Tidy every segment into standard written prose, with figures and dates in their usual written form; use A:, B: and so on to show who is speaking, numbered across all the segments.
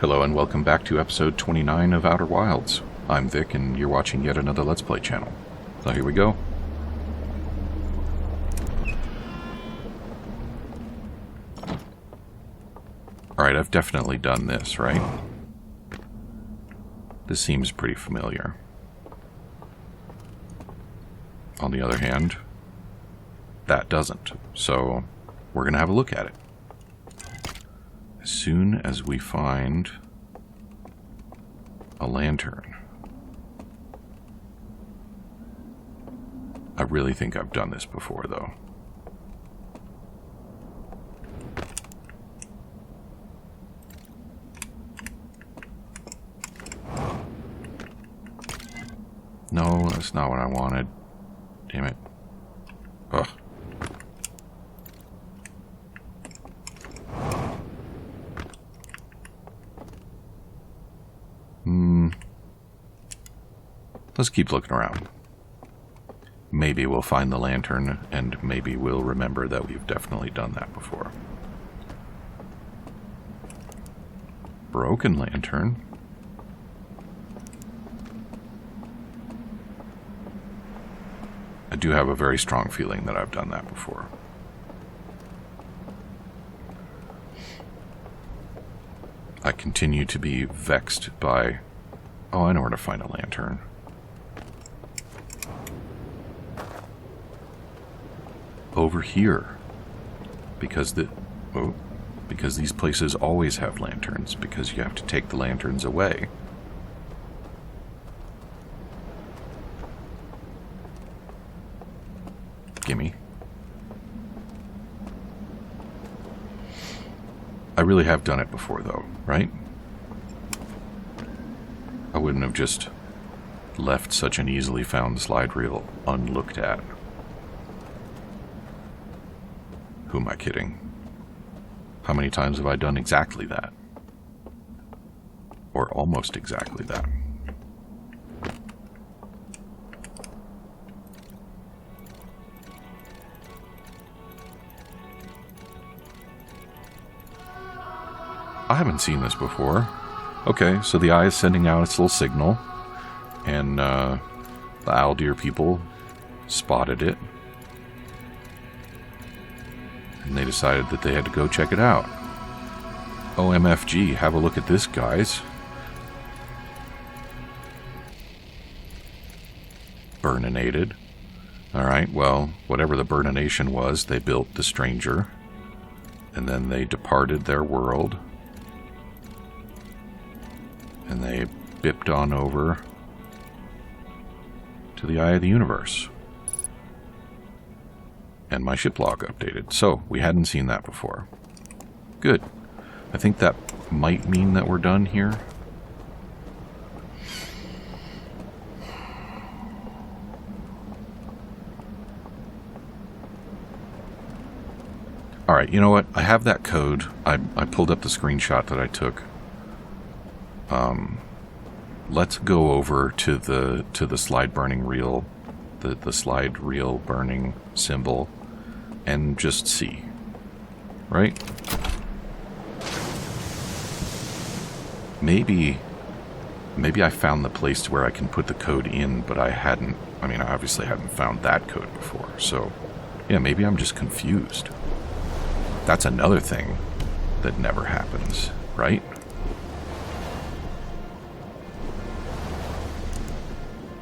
A: Hello and welcome back to episode 29 of Outer Wilds. I'm Vic and you're watching yet another Let's Play channel. So here we go. Alright, I've definitely done this, right? This seems pretty familiar. On the other hand, that doesn't. So we're going to have a look at it. As soon as we find a lantern. I really think I've done this before, though. No, that's not what I wanted. Damn it. Ugh. Let's keep looking around. Maybe we'll find the lantern, and maybe we'll remember that we've definitely done that before. Broken lantern. I do have a very strong feeling that I've done that before. I continue to be vexed by... Oh, I know where to find a lantern. Over here. Because these places always have lanterns, because you have to take the lanterns away. Gimme. I really have done it before, though, right? I wouldn't have just left such an easily found slide reel unlooked at. Who am I kidding? How many times have I done exactly that? Or almost exactly that? I haven't seen this before. Okay, so the eye is sending out its little signal, and the owl deer people spotted it. And they decided that they had to go check it out. OMFG, have a look at this, guys. Burninated. Alright, well, whatever the burnination was, they built the stranger. And then they departed their world. And they bipped on over to the eye of the universe. And my ship log updated. So, we hadn't seen that before. Good. I think that might mean that we're done here. Alright, you know what? I have that code. I pulled up the screenshot that I took. Let's go over to the slide burning reel, the slide reel burning symbol, and just see, right? Maybe I found the place where I can put the code in, but I hadn't. I mean, I obviously hadn't found that code before, so yeah, maybe I'm just confused. That's another thing that never happens, right?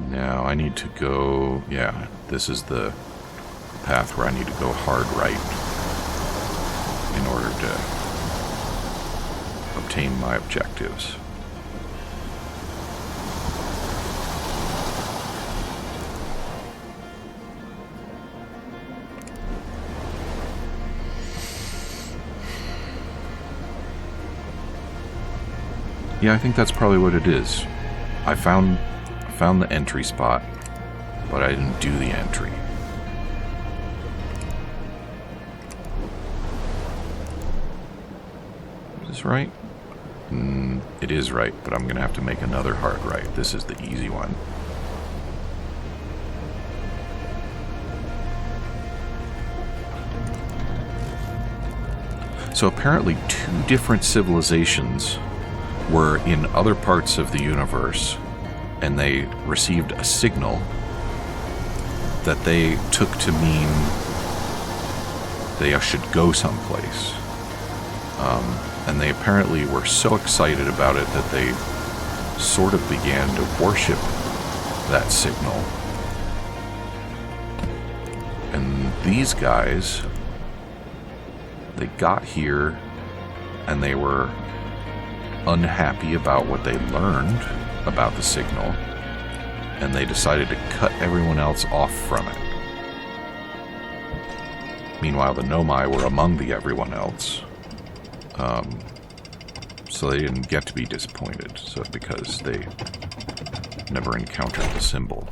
A: Now I need to go, yeah, this is the path where I need to go hard right in order to obtain my objectives. Yeah, I think that's probably what it is. I found the entry spot, but I didn't do the entry. Is this right? It is right, but I'm gonna have to make another hard right. This is the easy one. So apparently 2 different civilizations were in other parts of the universe, and they received a signal that they took to mean they should go someplace. And they apparently were so excited about it that they sort of began to worship that signal. And these guys, they got here and they were unhappy about what they learned about the signal, and they decided to cut everyone else off from it. Meanwhile, the Nomai were among the everyone else. So they didn't get to be disappointed, because they never encountered the symbol.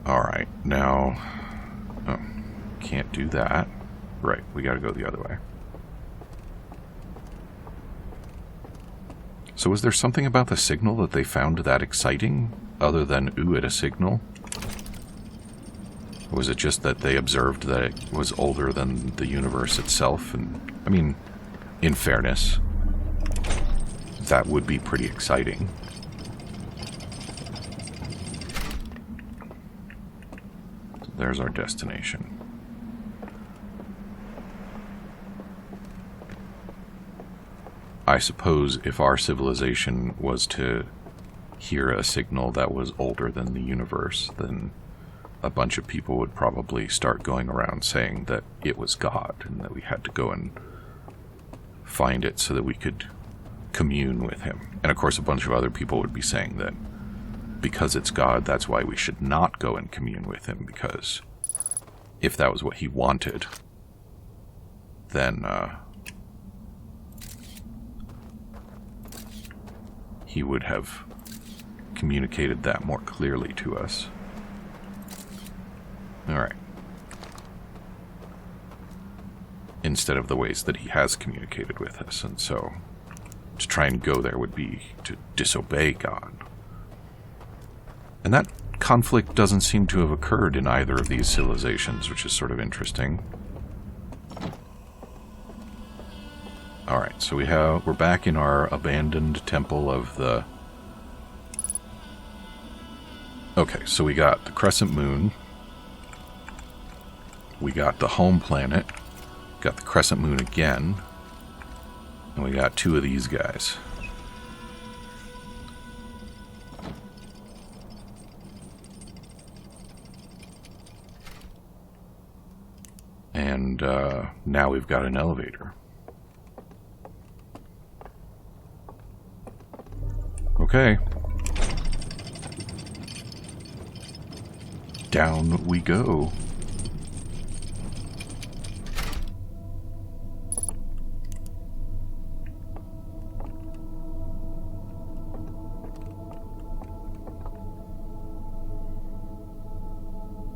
A: Alright, now... Oh, can't do that. Right, we gotta go the other way. So was there something about the signal that they found that exciting, other than, ooh, at a signal? Or was it just that they observed that it was older than the universe itself? And, I mean, in fairness, that would be pretty exciting. There's our destination. I suppose if our civilization was to hear a signal that was older than the universe, then a bunch of people would probably start going around saying that it was God and that we had to go and find it so that we could commune with him. And of course a bunch of other people would be saying that because it's God, that's why we should not go and commune with him, because if that was what he wanted, then he would have communicated that more clearly to us. Alright. Instead of the ways that he has communicated with us, and so to try and go there would be to disobey God. And that conflict doesn't seem to have occurred in either of these civilizations, which is sort of interesting. Alright, so we're back in our abandoned temple of the... Okay, so we got the crescent moon. We got the home planet. Got the crescent moon again. And we got two of these guys. And now we've got an elevator. Okay. Down we go.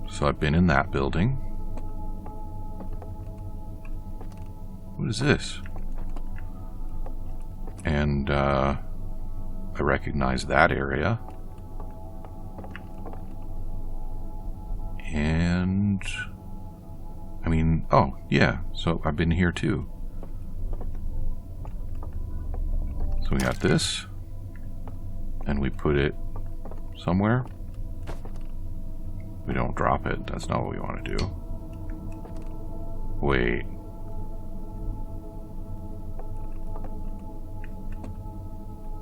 A: So I've been in that building. What is this? And I recognize that area. And I mean, oh yeah, so I've been here too. So we got this, and we put it somewhere. We don't drop it, that's not what we want to do. Wait.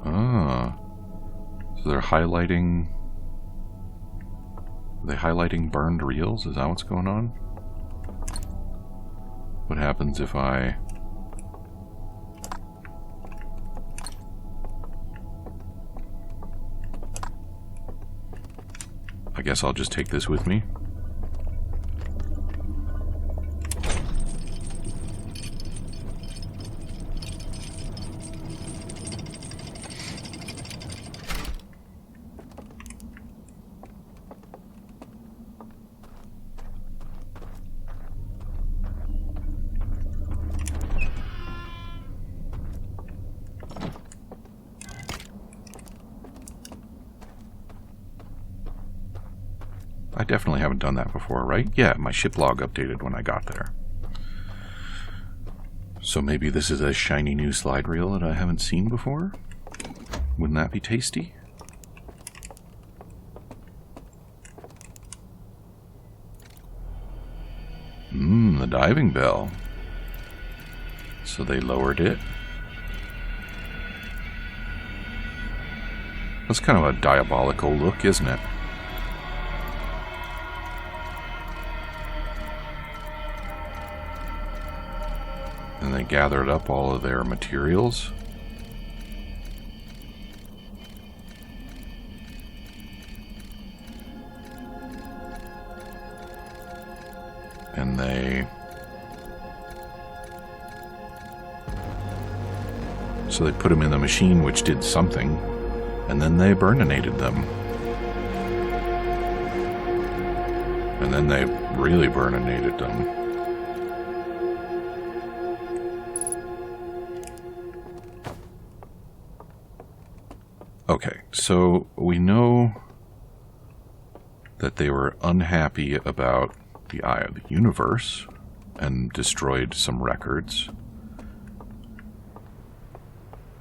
A: Ah. So they're highlighting... Are they highlighting burned reels? Is that what's going on? What happens if I... I guess I'll just take this with me. I definitely haven't done that before, right? Yeah, my ship log updated when I got there. So maybe this is a shiny new slide reel that I haven't seen before? Wouldn't that be tasty? The diving bell. So they lowered it. That's kind of a diabolical look, isn't it? And they gathered up all of their materials. And so they put them in the machine, which did something, and then they burninated them. And then they really burninated them. Okay, so we know that they were unhappy about the Eye of the Universe and destroyed some records.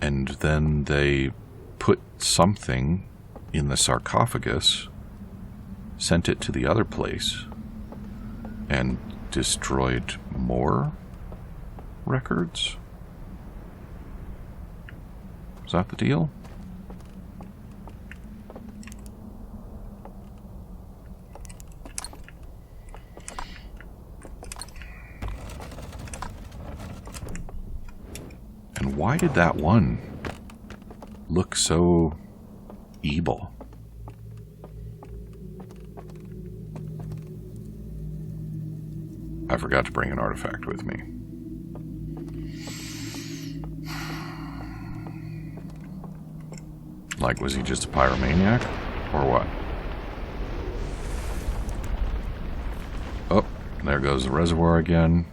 A: And then they put something in the sarcophagus, sent it to the other place, and destroyed more records? Is that the deal? And why did that one look so evil? I forgot to bring an artifact with me. Like, was he just a pyromaniac? Or what? Oh, there goes the reservoir again.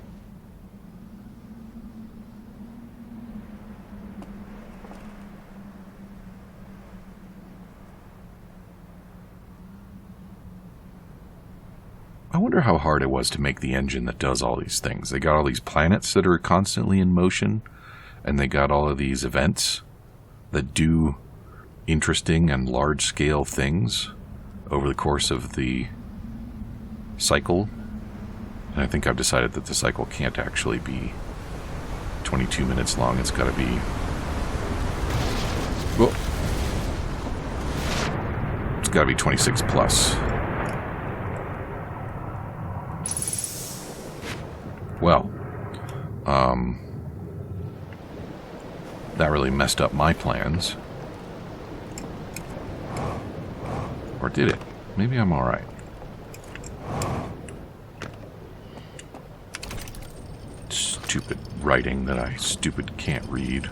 A: I wonder how hard it was to make the engine that does all these things. They got all these planets that are constantly in motion, and they got all of these events that do interesting and large-scale things over the course of the cycle. And I think I've decided that the cycle can't actually be 22 minutes long. It's got to be... Whoa. It's got to be 26 plus. Well, that really messed up my plans. Or did it? Maybe I'm alright. Stupid writing that I can't read.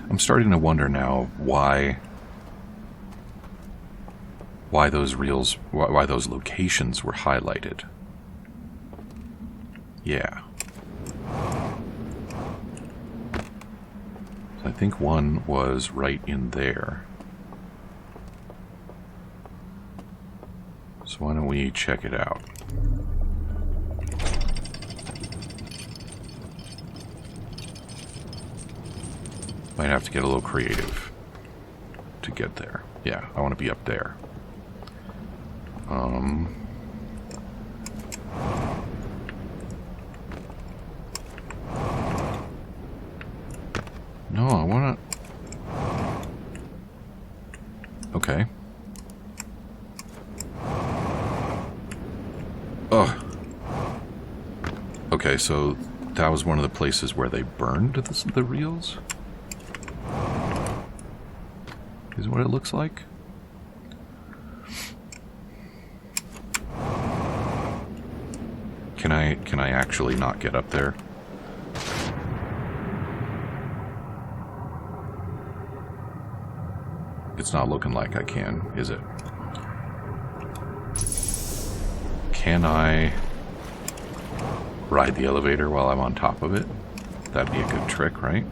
A: I'm starting to wonder now why those reels, why those locations were highlighted. Yeah. I think one was right in there. So why don't we check it out? Might have to get a little creative to get there. Yeah, I want to be up there. No, I want to... Okay. Ugh. Okay, so that was one of the places where they burned the reels? Is what it looks like. Can I actually not get up there? It's not looking like I can, is it? Can I ride the elevator while I'm on top of it. That'd be a good trick, right?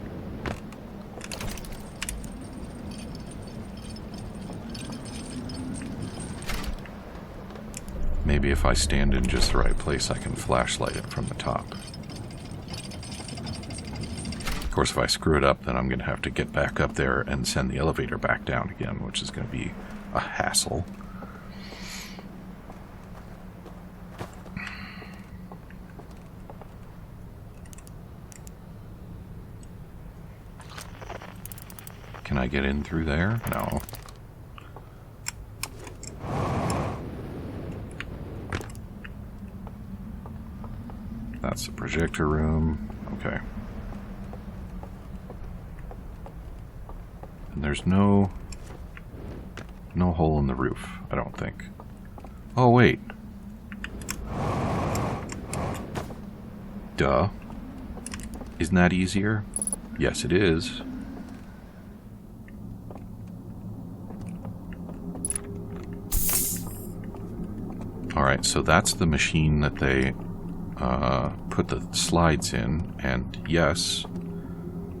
A: Maybe if I stand in just the right place, I can flashlight it from the top. Of course, if I screw it up, then I'm going to have to get back up there and send the elevator back down again, which is going to be a hassle. Can I get in through there? No. That's the projector room. Okay. And there's no hole in the roof, I don't think. Oh, wait. Duh. Isn't that easier? Yes, it is. Alright, so that's the machine that they put the slides in, and yes,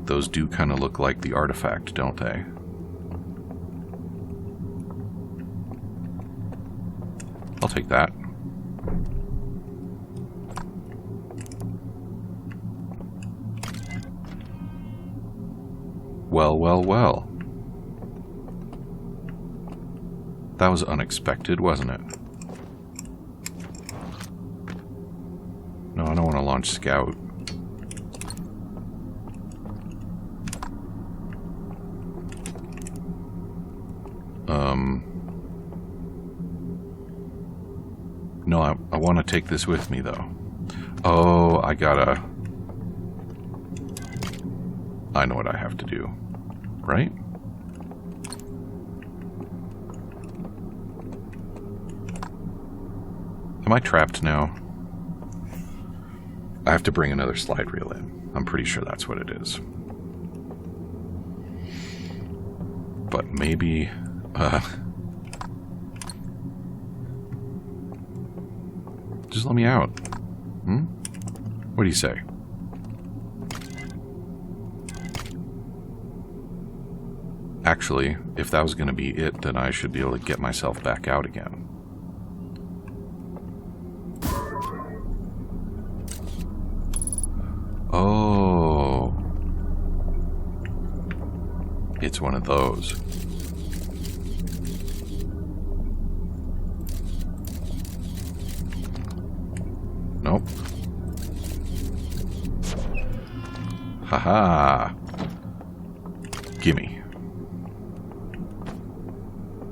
A: those do kind of look like the artifact, don't they? I'll take that. Well, well, well. That was unexpected, wasn't it? No, I don't want to launch Scout. No, I want to take this with me, though. Oh, I know what I have to do. Right? Am I trapped now? I have to bring another slide reel in. I'm pretty sure that's what it is. But maybe... just let me out. Hmm? What do you say? Actually, if that was going to be it, then I should be able to get myself back out again. Oh. It's one of those. Nope. Haha. Gimme.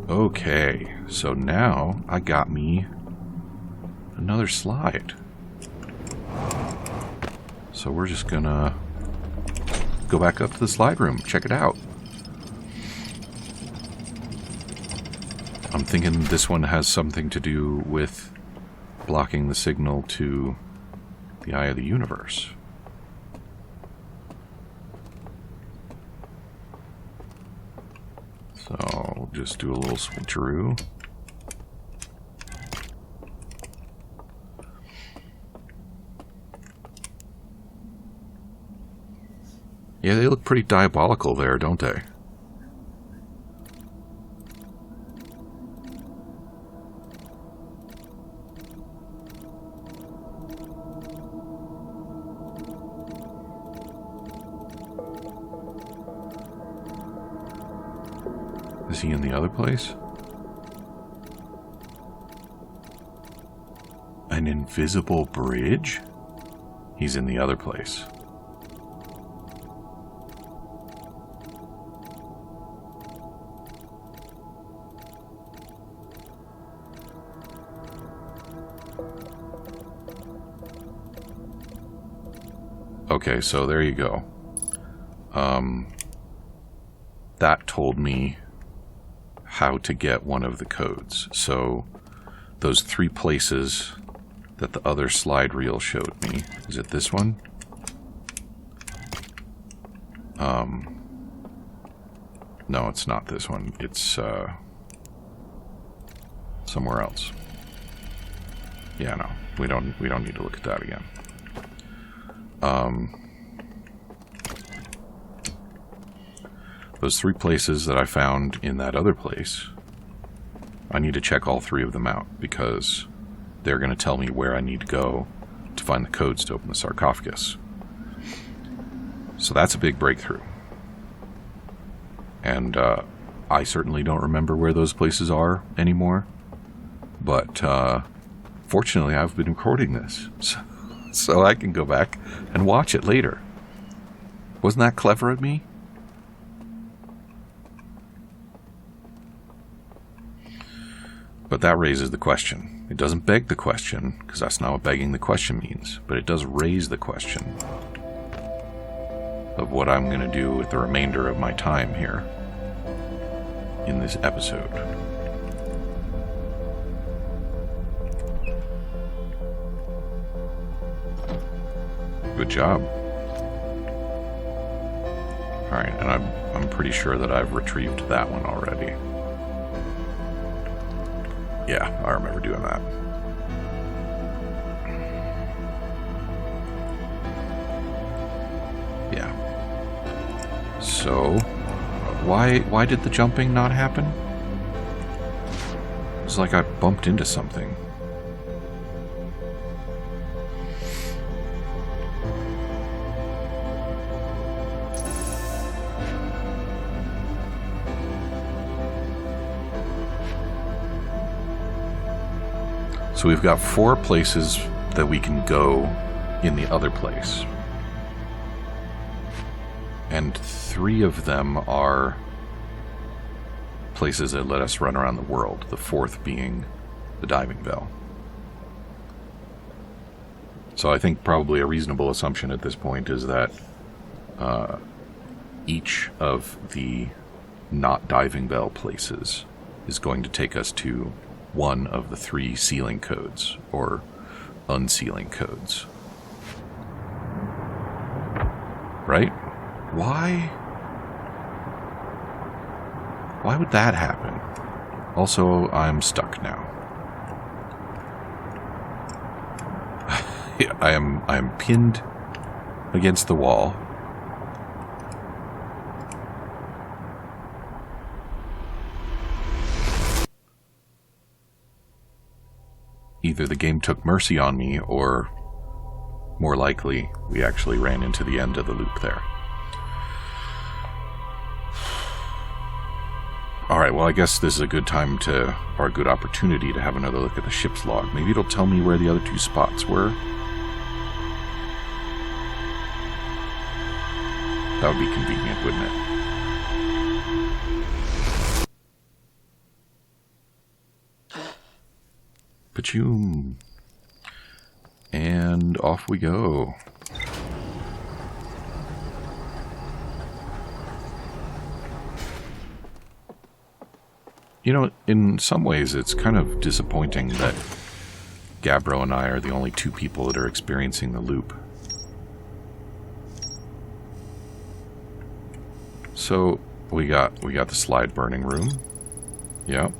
A: Okay, so now I got me another slide. So we're just gonna go back up to the slide room, check it out. I'm thinking this one has something to do with blocking the signal to the Eye of the Universe. So we'll just do a little switcheroo. Yeah, they look pretty diabolical there, don't they? Is he in the other place? An invisible bridge? He's in the other place. Okay, so there you go. That told me how to get one of the codes. So those 3 places that the other slide reel showed me. Is it this one? No, it's not this one. It's somewhere else. Yeah, no, we don't need to look at that again. Those 3 places that I found in that other place, I need to check all 3 of them out, because they're going to tell me where I need to go to find the codes to open the sarcophagus. So that's a big breakthrough. And I certainly don't remember where those places are anymore. But fortunately, I've been recording this, so I can go back and watch it later. Wasn't that clever of me? But that raises the question. It doesn't beg the question, because that's not what begging the question means, but it does raise the question of what I'm going to do with the remainder of my time here in this episode. Good job. Alright, and I'm pretty sure that I've retrieved that one already. Yeah, I remember doing that. Yeah. So, why did the jumping not happen? It was like I bumped into something. So we've got 4 places that we can go in the other place. And 3 of them are places that let us run around the world, the 4th being the diving bell. So I think probably a reasonable assumption at this point is that each of the not diving bell places is going to take us to one of the 3 sealing codes, or unsealing codes. Right? Why would that happen? Also, I'm stuck now. Yeah, I am pinned against the wall. Either the game took mercy on me, or more likely, we actually ran into the end of the loop there. Alright, well, I guess this is a good time to, or a good opportunity to have another look at the ship's log. Maybe it'll tell me where the other 2 spots were. That would be convenient, wouldn't it? Pachoom. And off we go. You know, in some ways it's kind of disappointing that Gabbro and I are the only 2 people that are experiencing the loop. So, we got the slide burning room. Yep.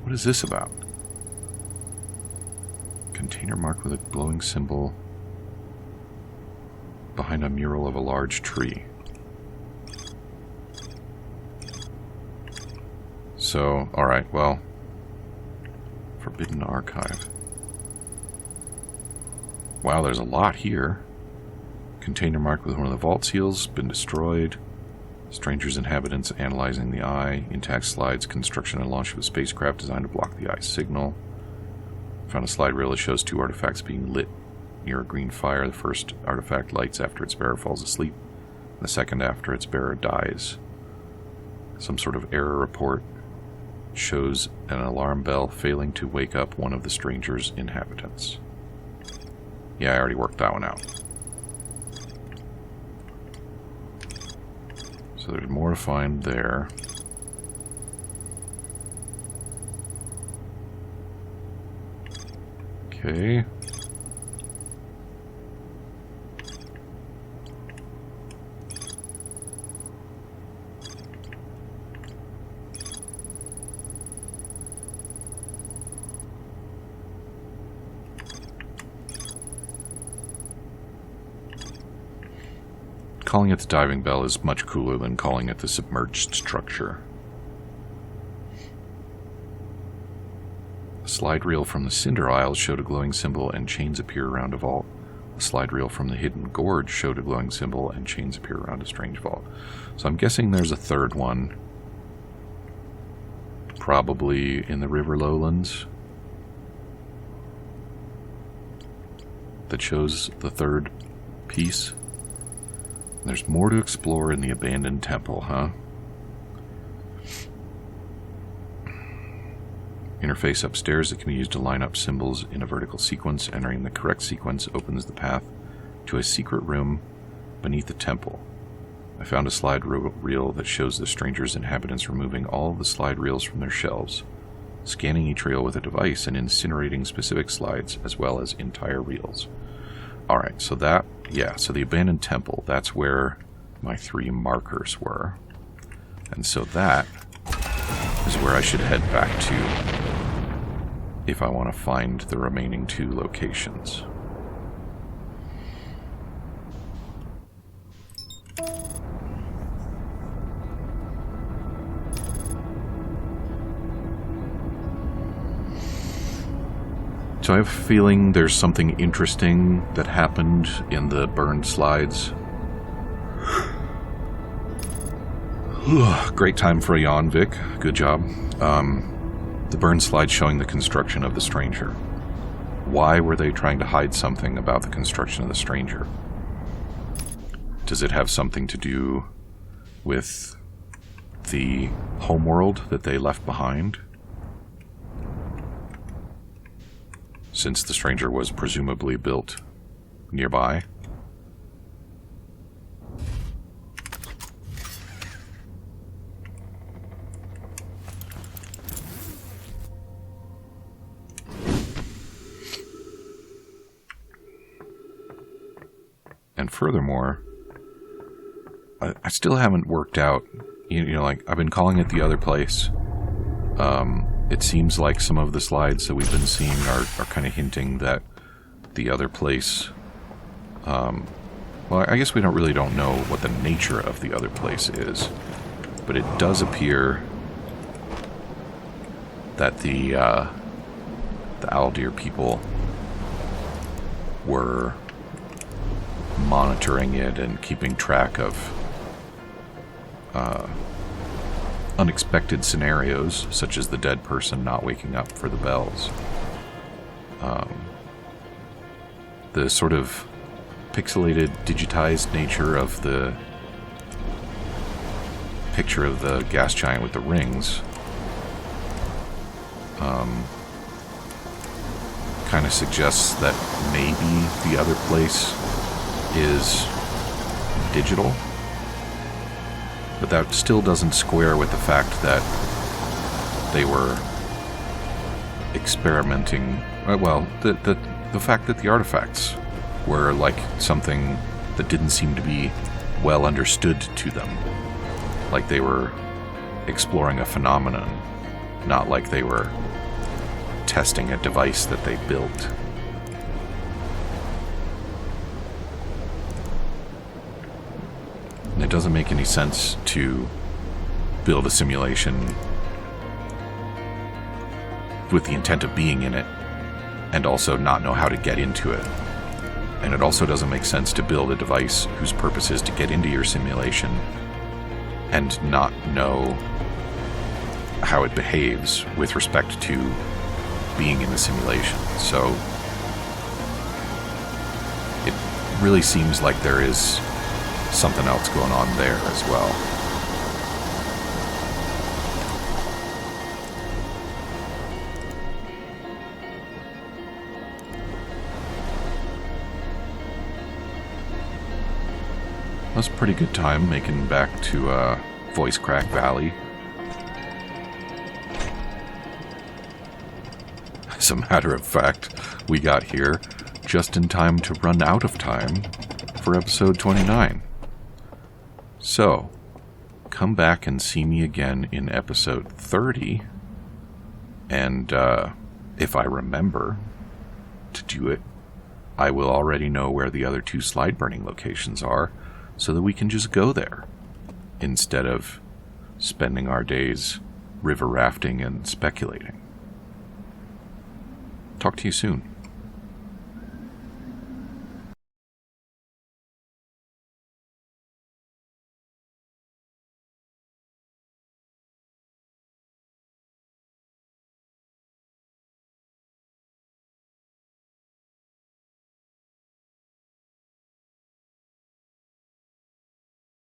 A: What is this about? Container marked with a glowing symbol behind a mural of a large tree. So, alright, well, Forbidden Archive. Wow, there's a lot here. Container marked with one of the vault seals, been destroyed. Stranger's inhabitants analyzing the eye. Intact slides, construction and launch of a spacecraft designed to block the eye's signal. Found a slide reel that shows 2 artifacts being lit near a green fire. The first artifact lights after its bearer falls asleep, and the second after its bearer dies. Some sort of error report shows an alarm bell failing to wake up one of the stranger's inhabitants. Yeah, I already worked that one out. So there's more to find there. Okay. calling it the diving bell is much cooler than calling it the submerged structure. A slide reel from the cinder aisle showed a glowing symbol and chains appear around a vault. A slide reel from the hidden gorge showed a glowing symbol and chains appear around a strange vault. So I'm guessing there's a third one. Probably in the river lowlands. That shows the third piece. There's more to explore in the abandoned temple, huh? Interface upstairs that can be used to line up symbols in a vertical sequence. Entering the correct sequence opens the path to a secret room beneath the temple. I found a slide reel that shows the stranger's inhabitants removing all of the slide reels from their shelves, scanning each reel with a device and incinerating specific slides as well as entire reels. Alright, so that, so the abandoned temple, that's where my 3 markers were. And so that is where I should head back to if I want to find the remaining 2 locations. So I have a feeling there's something interesting that happened in the burned slides. Great time for a yawn, Vic. Good job. The burned slide showing the construction of the stranger. Why were they trying to hide something about the construction of the stranger? Does it have something to do with the homeworld that they left behind? Since the stranger was presumably built nearby. And furthermore, I still haven't worked out, you know, like, I've been calling it the other place. It seems like some of the slides that we've been seeing are kind of hinting that the other place, well, I guess we don't know what the nature of the other place is, but it does appear that the Aldir people were monitoring it and keeping track of unexpected scenarios, such as the dead person not waking up for the bells. The sort of pixelated, digitized nature of the picture of the gas giant with the rings kind of suggests that maybe the other place is digital. But that still doesn't square with the fact that they were experimenting. Well, the fact that the artifacts were like something that didn't seem to be well understood to them. Like they were exploring a phenomenon, not like they were testing a device that they built. It doesn't make any sense to build a simulation with the intent of being in it and also not know how to get into it. And it also doesn't make sense to build a device whose purpose is to get into your simulation and not know how it behaves with respect to being in the simulation. So it really seems like there is something else going on there as well. That was a pretty good time making it back to Voice Crack Valley. As a matter of fact, we got here just in time to run out of time for episode 29. So, come back and see me again in episode 30, and if I remember to do it, I will already know where the other 2 slide burning locations are, so that we can just go there instead of spending our days river rafting and speculating. Talk to you soon.